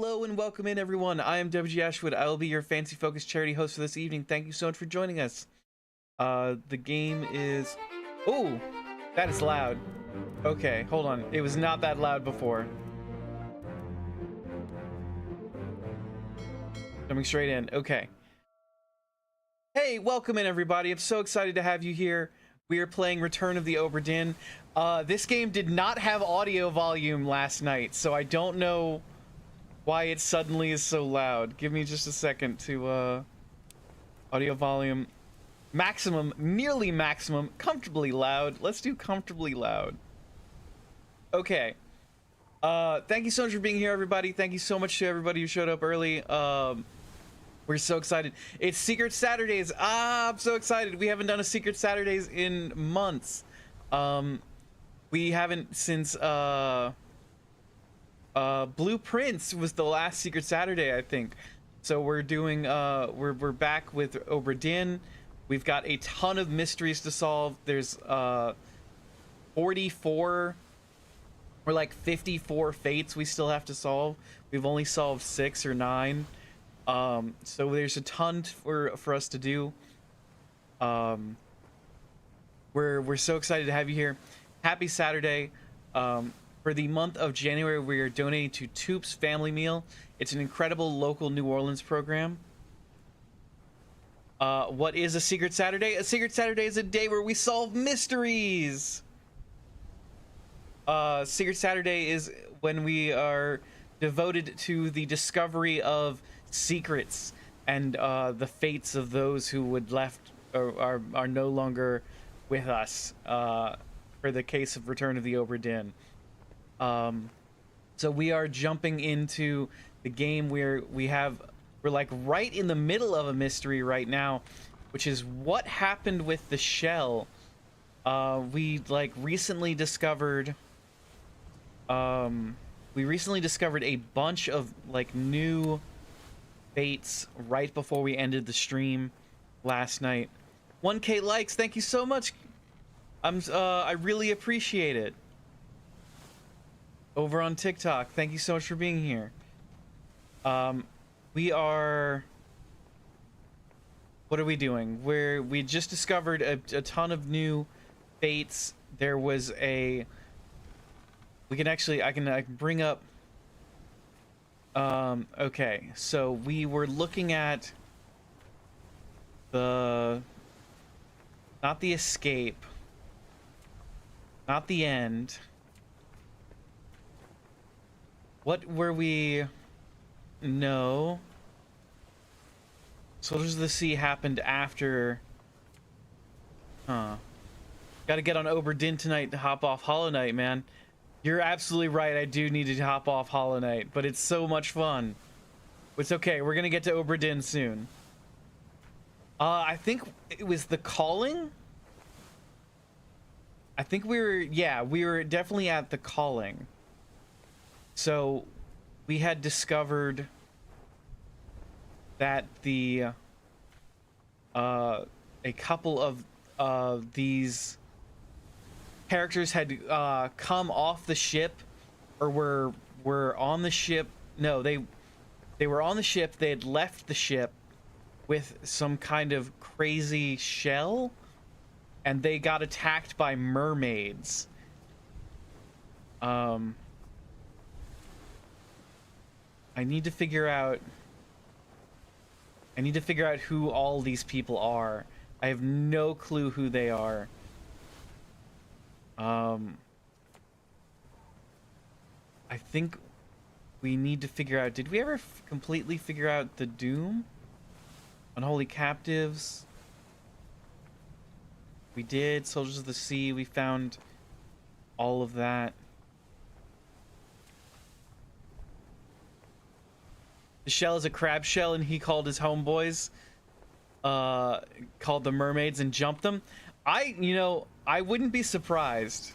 Hello and welcome in, everyone. I am WG Ashwood. I will be your fancy focused charity host for this evening. Thank you so much for joining us. The game is... Oh, that is loud. Okay, hold on. It was not that loud before. Coming straight in. Okay. Hey, welcome in, everybody. I'm so excited to have you here. We are playing Return of the Obra Dinn. This game did not have audio volume last night, so I don't know why it suddenly is so loud. Give me just a second to audio volume maximum, nearly maximum, comfortably loud. Let's do comfortably loud. Okay. Thank you so much for being here, everybody. Thank you so much to everybody who showed up early. We're so excited. It's Secret Saturdays. I'm so excited. We haven't done a Secret Saturdays in months. We haven't since Blueprints was the last Secret Saturday, I think. So we're doing we're back with Obra Dinn. We've got a ton of mysteries to solve. There's 44 or like 54 fates we still have to solve. We've only solved 6 or 9. So there's a ton for us to do. We're so excited to have you here. Happy Saturday. For the month of January, we are donating to Toop's Family Meal. It's an incredible local New Orleans program. What is a Secret Saturday? A Secret Saturday is a day where we solve mysteries. Secret Saturday is when we are devoted to the discovery of secrets and the fates of those who would left or are no longer with us. For the case of Return of the Obra Dinn. So we are jumping into the game where we're like right in the middle of a mystery right now, which is what happened with the shell. We like recently discovered a bunch of like new fates right before we ended the stream last night. 1K likes, thank you so much. I really appreciate it. Over on TikTok, thank you so much for being here. What are we doing? We just discovered a ton of new fates. There was I can bring up. Okay, so we were looking at not the escape, not the end. What were we? No. Soldiers of the Sea happened after. Gotta get on Obra Dinn tonight to hop off Hollow Knight, man. You're absolutely right. I do need to hop off Hollow Knight, but it's so much fun. It's okay. We're gonna get to Obra Dinn soon. I think it was The Calling. I think we were definitely at The Calling. So we had discovered that a couple of these characters had come off the ship, or were on the ship. No, they were on the ship. They had left the ship with some kind of crazy shell, and they got attacked by mermaids. I need to figure out who all these people are. I have no clue who they are. I think we need to figure out, did we ever completely figure out the Doom? Unholy Captives. We did. Soldiers of the Sea, we found all of that. The shell is a crab shell, and he called his homeboys, called the mermaids, and jumped them. I wouldn't be surprised.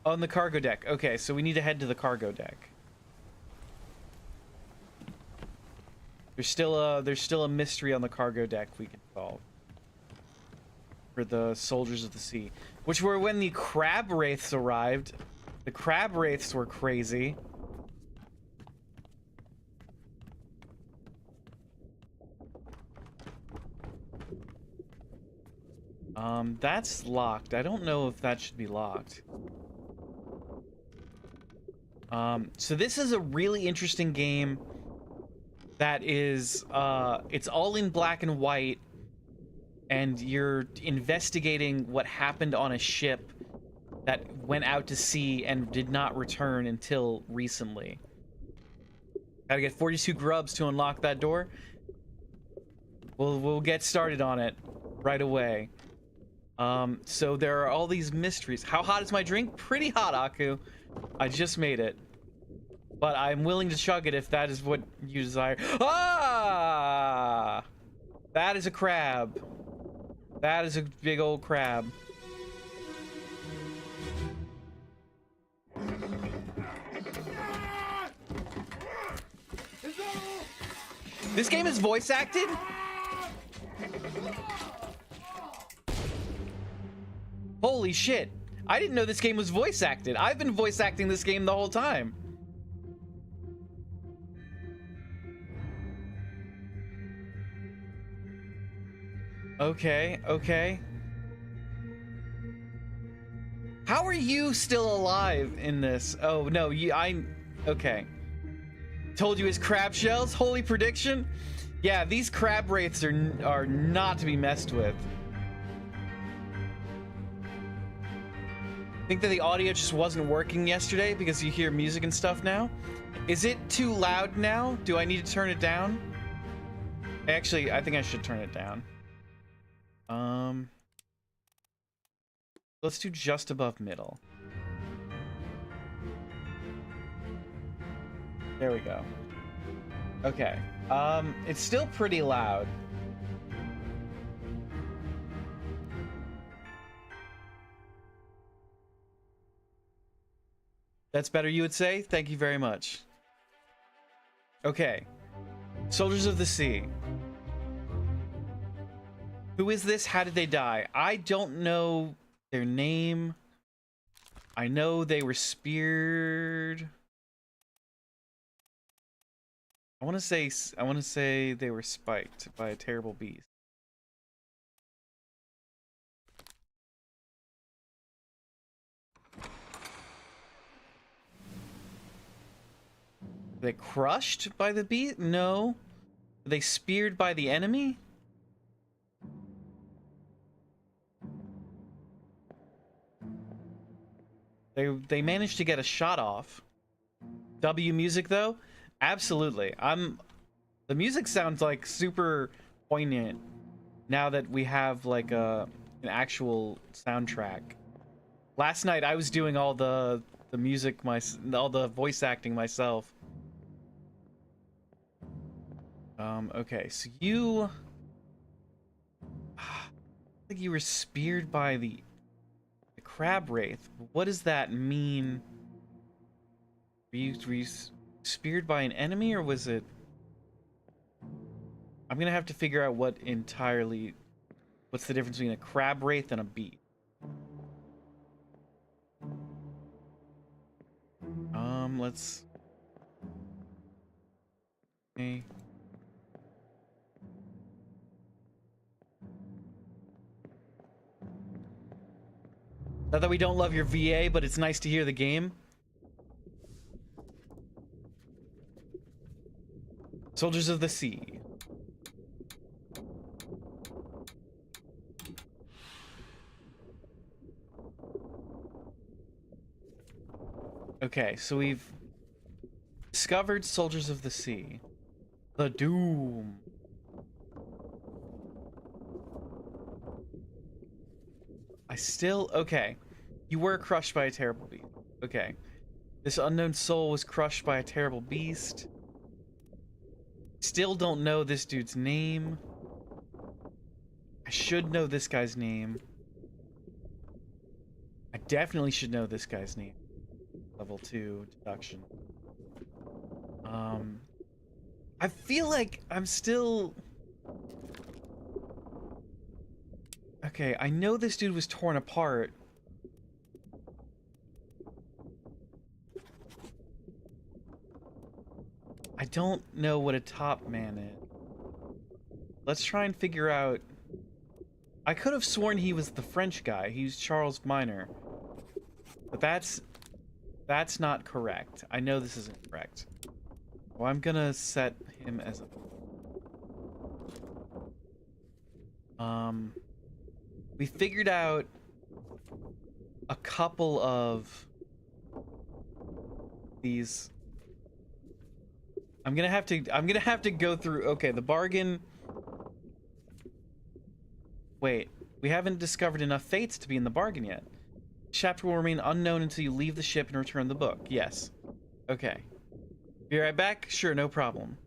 On the cargo deck. Okay, so we need to head to the cargo deck. There's still a mystery on the cargo deck we can solve. For the Soldiers of the Sea. Which were when the crab wraiths arrived. The crab wraiths were crazy. That's locked. I don't know if that should be locked. So this is a really interesting game that is, it's all in black and white, and you're investigating what happened on a ship that went out to sea and did not return until recently. Gotta get 42 grubs to unlock that door. We'll get started on it right away. So there are all these mysteries. How hot is my drink? Pretty hot, Aku. I just made it. But I'm willing to chug it if that is what you desire. Ah! That is a crab. That is a big old crab. This game is voice acted? Holy shit. I didn't know this game was voice acted. I've been voice acting this game the whole time. Okay, okay. How are you still alive in this? Oh, no, okay. Told you his crab shells? Holy prediction? Yeah, these crab wraiths are not to be messed with. Think that the audio just wasn't working yesterday because you hear music and stuff now? Is it too loud now? Do I need to turn it down? Actually, I think I should turn it down. Let's do just above middle. There we go. Okay. It's still pretty loud. That's better, you would say? Thank you very much. Okay. Soldiers of the Sea. Who is this? How did they die? I don't know their name. I know they were speared. I want to say they were spiked by a terrible beast. Were they crushed by the beast? No. Were they speared by the enemy? They managed to get a shot off. W music though? Absolutely. The music sounds like super poignant now that we have like an actual soundtrack. Last night I was doing all the music all the voice acting myself. Okay, so you I think you were speared by the crab wraith. What does that mean? Were you speared by an enemy, or was it? I'm gonna have to figure out what's the difference between a crab wraith and a beast. Let's. Okay. Not that we don't love your VA, but it's nice to hear the game. Soldiers of the Sea. Okay, so we've discovered Soldiers of the Sea. The Doom. Okay. You were crushed by a terrible beast. Okay. This unknown soul was crushed by a terrible beast. Still don't know this dude's name. I should know this guy's name. I definitely should know this guy's name. Level 2 deduction. I feel like I'm still... Okay, I know this dude was torn apart. I don't know what a top man is. Let's try and figure out I could have sworn he was the French guy. He's Charles Minor. But that's not correct. I know this isn't correct. Well, I'm gonna set him as a... We figured out a couple of these. I'm gonna have to go through. Okay, the bargain. Wait, we haven't discovered enough fates to be in the bargain yet. Chapter will remain unknown until you leave the ship and return the book. Yes. Okay. Be right back? Sure, no problem.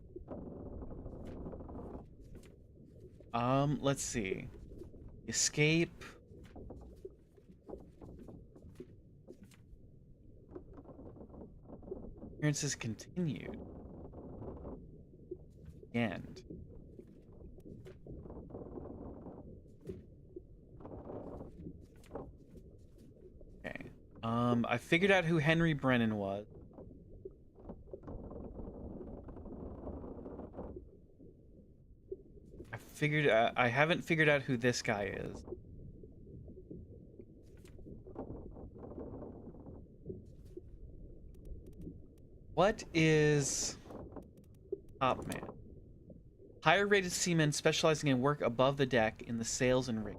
Let's see. Escape. Appearances continued. End. Okay. I figured out who Henry Brennan was. I haven't figured out who this guy is. What is Top Man? Higher rated seamen specializing in work above the deck in the sails and rig.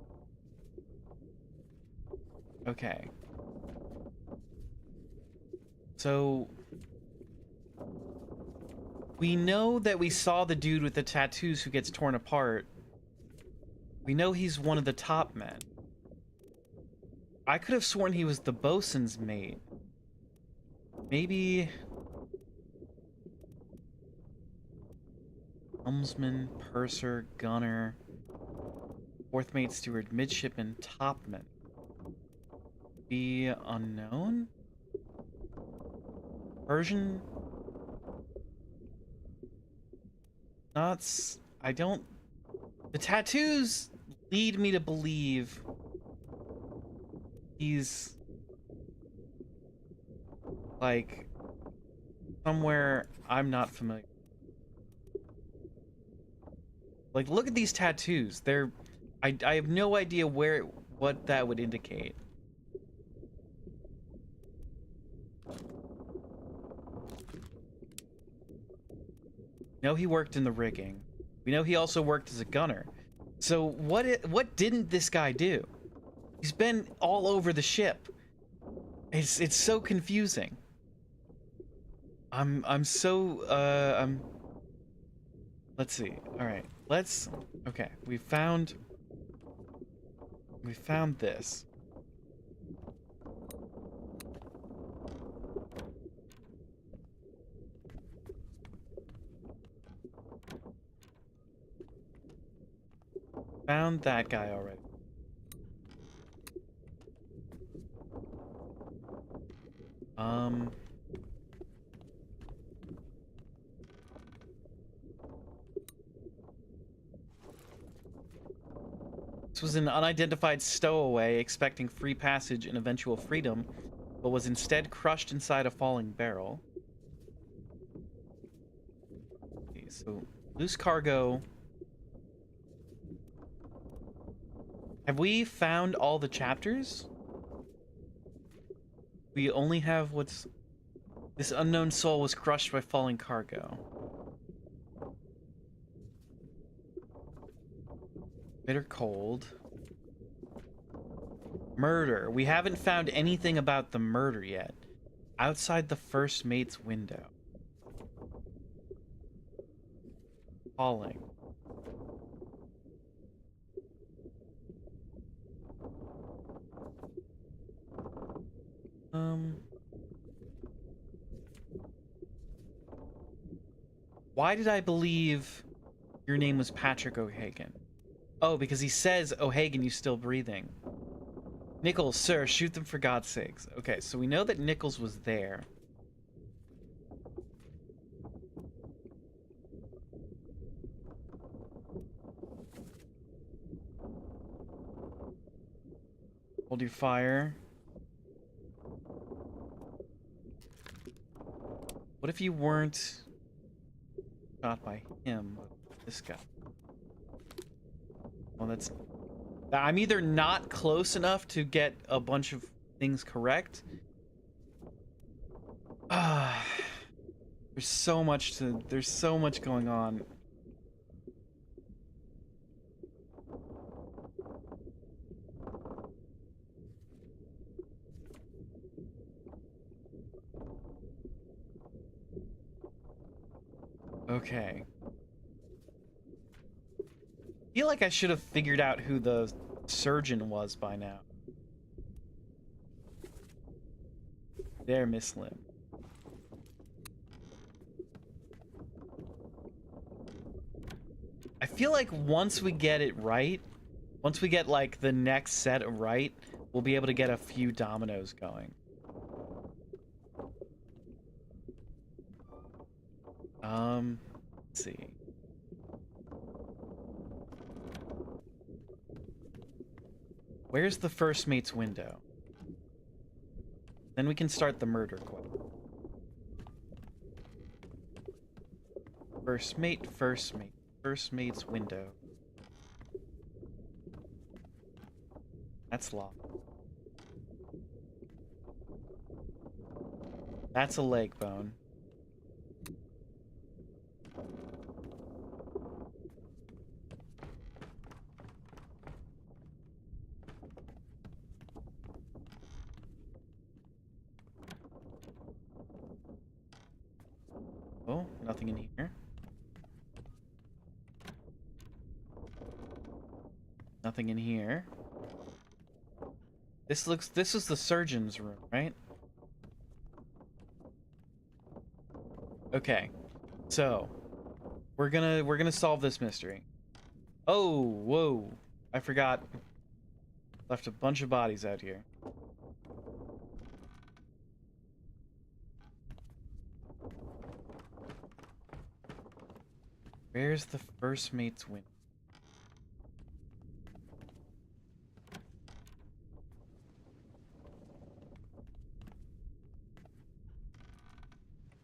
Okay. So we know that we saw the dude with the tattoos who gets torn apart. We know he's one of the top men. I could have sworn he was the bosun's mate. Maybe... helmsman, purser, gunner, fourth mate, steward, midshipman, topman. Be unknown? Persian? I don't... The tattoos lead me to believe he's like somewhere I'm not familiar. Like, look at these tattoos. I have no idea what that would indicate. We know he worked in the rigging. We know he also worked as a gunner. So what didn't this guy do? He's been all over the ship. It's so confusing. Let's see. All right. Okay. We found this. Found that guy already. This was an unidentified stowaway expecting free passage and eventual freedom, but was instead crushed inside a falling barrel. Okay, so loose cargo. Have we found all the chapters? We only have what's... This unknown soul was crushed by falling cargo. Bitter cold. Murder. We haven't found anything about the murder yet. Outside the first mate's window. Falling. Why did I believe your name was Patrick O'Hagan? Oh, because he says, O'Hagan, you still breathing. Nichols, sir, shoot them for God's sakes. Okay, so we know that Nichols was there. Hold your fire. What if you weren't shot by him, but this guy? Well, I'm either not close enough to get a bunch of things correct. There's so much going on. Okay. I feel like I should have figured out who the surgeon was by now. There, Miss Lim. I feel like once we get it right, once we get like the next set right, we'll be able to get a few dominoes going. Let's see. Where's the first mate's window? Then we can start the murder quest. First mate's window. That's locked. That's a leg bone. Oh, nothing in here. Nothing in here. This is the surgeon's room, right? Okay. So, we're gonna solve this mystery. Oh, whoa. I forgot. Left a bunch of bodies out here. Where's the first mate's window?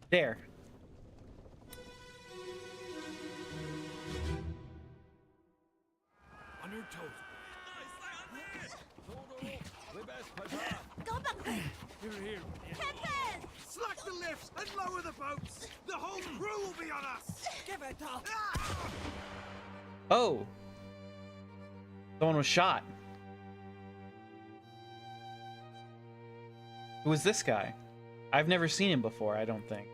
There. On your toes. Go back there! Here. Captain! Slack the lifts and lower the boats. The whole crew will be on us. Give it up! Oh. Someone was shot. Who is this guy? I've never seen him before, I don't think.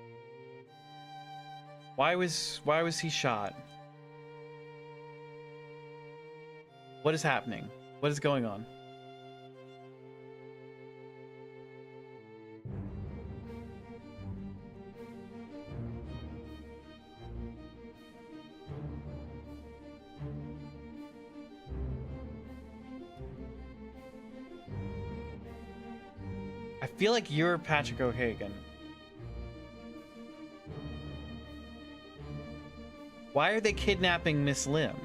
Why was he shot? What is happening? What is going on? I feel like you're Patrick O'Hagan. Why are they kidnapping Miss Lim?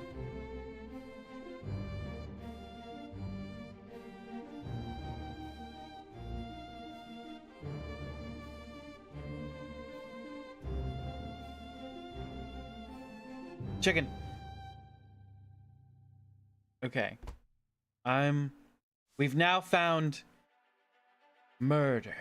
Chicken. Okay. We've now found murder.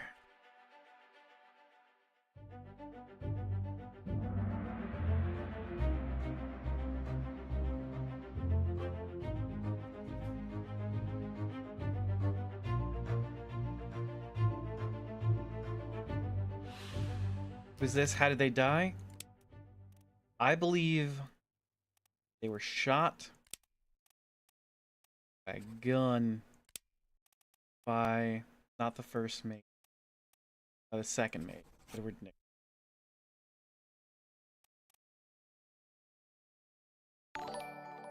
Who's this? How did they die? I believe they were shot by a gun by not the first mate, by the second mate, Edward Nick.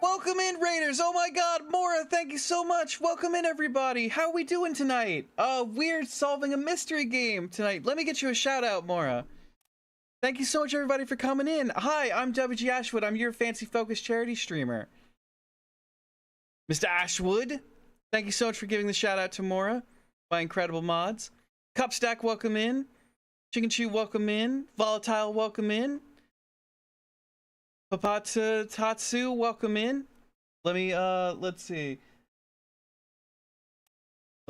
Welcome in, Raiders! Oh my god, Mora, thank you so much! Welcome in, everybody! How are we doing tonight? We're solving a mystery game tonight. Let me get you a shout out, Mora. Thank you so much, everybody, for coming in. Hi, I'm WG Ashwood. I'm your Fancy Focus charity streamer. Mr. Ashwood, thank you so much for giving the shout out to Mora, my incredible mods. Cupstack, welcome in. Chicken Chew, welcome in. Volatile, welcome in. Papata Tatsu, welcome in. Let me, let's see.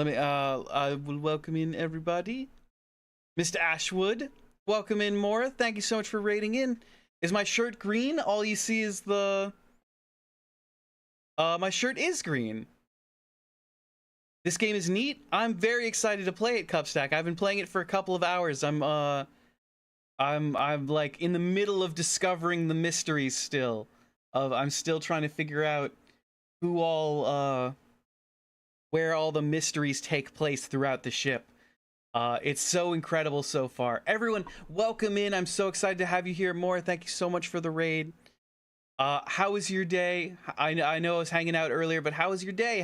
Let me I will welcome in everybody. Mr. Ashwood, welcome in Mora. Thank you so much for raiding in. Is my shirt green? All you see is the my shirt is green. This game is neat. I'm very excited to play it, Cupstack. I've been playing it for a couple of hours. I'm like in the middle of discovering the mysteries still. I'm still trying to figure out who all where all the mysteries take place throughout the ship. It's so incredible so far. Everyone, welcome in. I'm so excited to have you here more. Thank you so much for the raid. How was your day? I know I was hanging out earlier, but how was your day?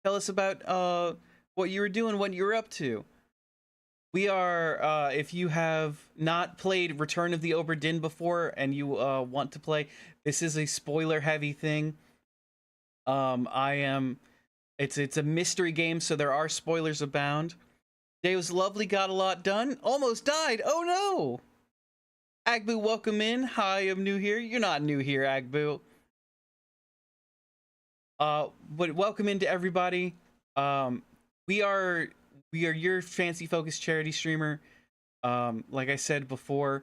Tell us about what you were doing, what you were up to. We are, if you have not played Return of the Obra Dinn before and you want to play, this is a spoiler-heavy thing. It's a mystery game, so there are spoilers abound. Day was lovely, got a lot done. Almost died. Oh no! Agbu, welcome in. Hi, I'm new here. You're not new here, Agbu. But welcome into everybody. We are your fancy focused charity streamer. Like I said before,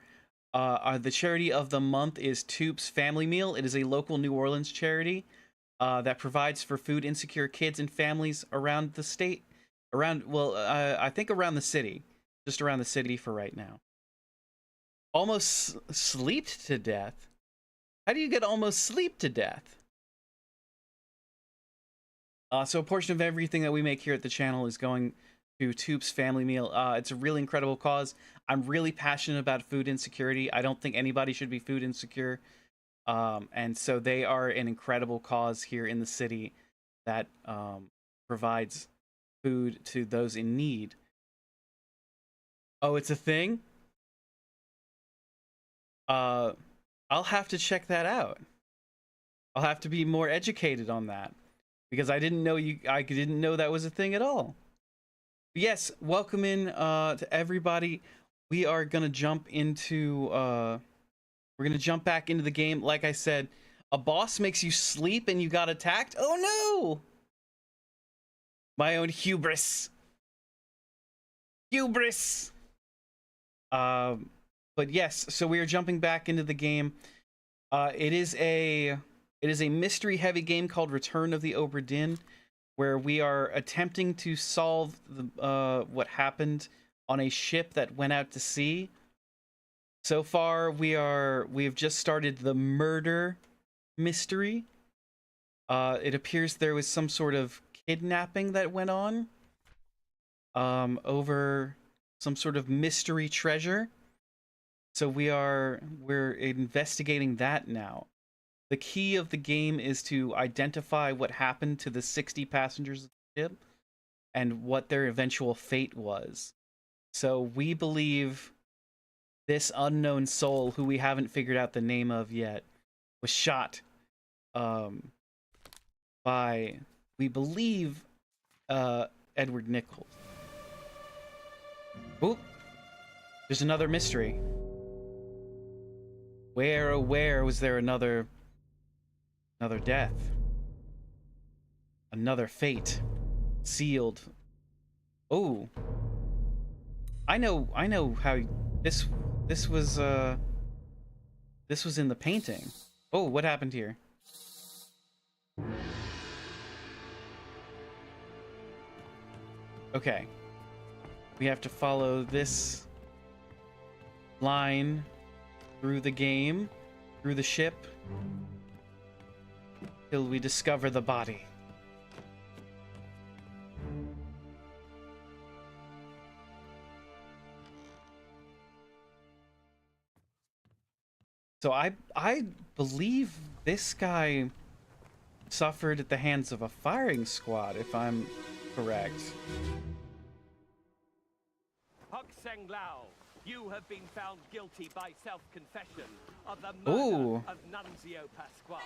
the charity of the month is Toop's Family Meal. It is a local New Orleans charity that provides for food insecure kids and families around the state. I think around the city. Just around the city for right now. Almost sleeped to death? How do you get almost sleep to death? So a portion of everything that we make here at the channel is going to Toop's Family Meal. It's a really incredible cause. I'm really passionate about food insecurity. I don't think anybody should be food insecure. And so they are an incredible cause here in the city that provides food to those in need. Oh, it's a thing? I'll have to check that out. I'll have to be more educated on that. Because I didn't know that was a thing at all. But yes, welcome in to everybody. We are gonna jump into we're gonna jump back into the game. Like I said, a boss makes you sleep and you got attacked. Oh no! My own hubris. Hubris. But yes, so we are jumping back into the game. It is a mystery-heavy game called Return of the Obra Dinn, where we are attempting to solve what happened on a ship that went out to sea. So far, we've just started the murder mystery. It appears there was some sort of kidnapping that went on over some sort of mystery treasure. So we're investigating that now. The key of the game is to identify what happened to the 60 passengers of the ship and what their eventual fate was. So we believe this unknown soul, who we haven't figured out the name of yet, was shot by, we believe, Edward Nichols. Oop! There's another mystery. Where, oh where, was there another death? Another fate. Sealed. Oh. I know how this was in the painting. Oh, what happened here? Okay. We have to follow this line through the game, through the ship, till we discover the body. So I believe this guy suffered at the hands of a firing squad, if I'm correct. Hokseng Lao, you have been found guilty by self-confession of the murder of Nunzio Pasquale.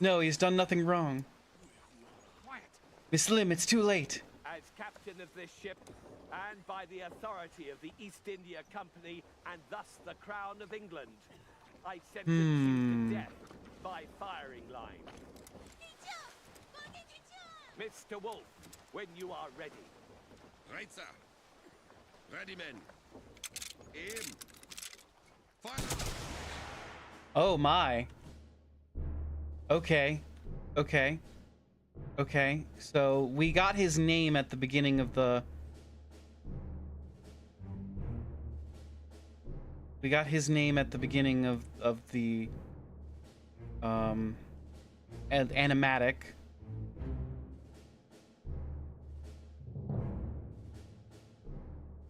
No, he's done nothing wrong. Quiet. Miss Lim, it's too late. As captain of this ship, and by the authority of the East India Company, and thus the Crown of England, I sentence you to death by firing line. Mr. Wolf, when you are ready. Right, sir. Ready, men. Aim. Fire. Oh my. Okay. Okay. Okay. So we got his name at the beginning of the... We got his name at the beginning of the animatic.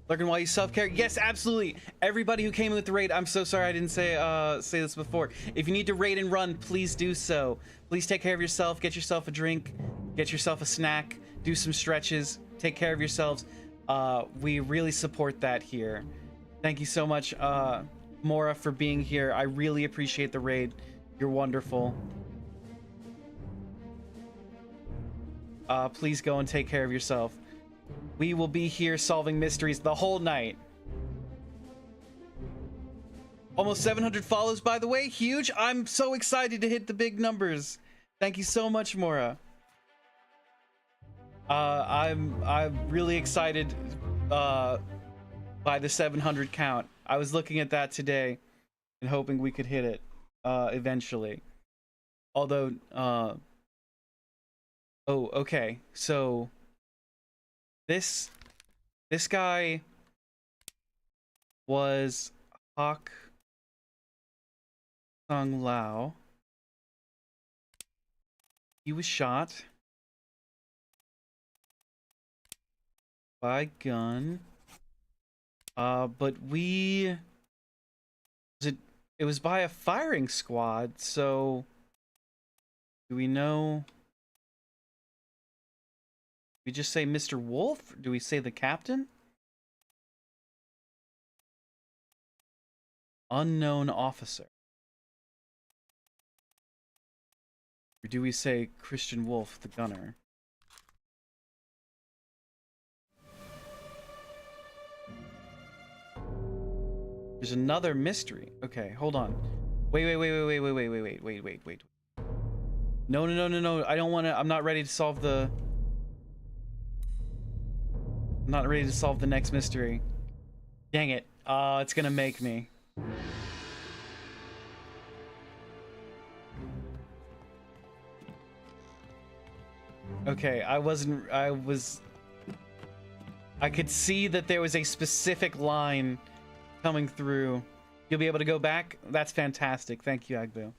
Lurking while you self-care. Yes, absolutely. Everybody who came in with the raid, I'm so sorry I didn't say this before. If you need to raid and run, please do so. Please take care of yourself. Get yourself a drink. Get yourself a snack. Do some stretches. Take care of yourselves. We really support that here. Thank you so much, Mora, for being here. I really appreciate the raid. You're wonderful. Please go and take care of yourself. We will be here solving mysteries the whole night. Almost 700 follows, by the way. Huge. I'm so excited to hit the big numbers. Thank you so much, Mora. I'm really excited by the 700 count. I was looking at that today and hoping we could hit it eventually. Although oh, okay. So this guy was Hawk Sung Lao. He was shot by gun. But it was by a firing squad, so do we know? Do we just say Mr. Wolf? Do we say the captain? Unknown officer. Or do we say Christian Wolf, the gunner? There's another mystery. Okay, hold on. Wait. No. I don't want to. I'm not ready to solve the... I'm not ready to solve the next mystery. Dang it. It's gonna make me. Okay, I could see that there was a specific line coming through. You'll be able to go back? That's fantastic. Thank you, Agbu.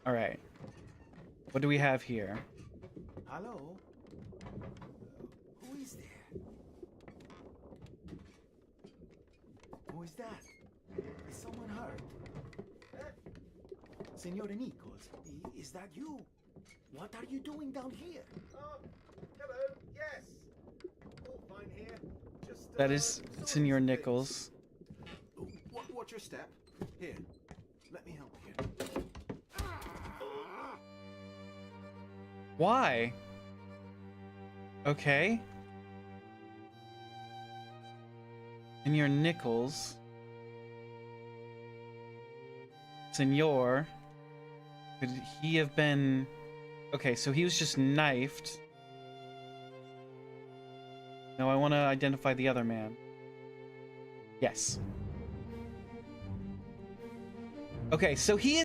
All right. What do we have here? Hello? Who is there? Who is that? Is someone hurt? Signore Nichols, is that you? What are you doing down here? Hello. Yes. All fine here. Just. That is Senor Nichols. Watch your step. Here, let me help you. Why? Okay. Senor Nichols. Senor. Could he have been... Okay, so he was just knifed. No, I want to identify the other man. Yes. Okay, so he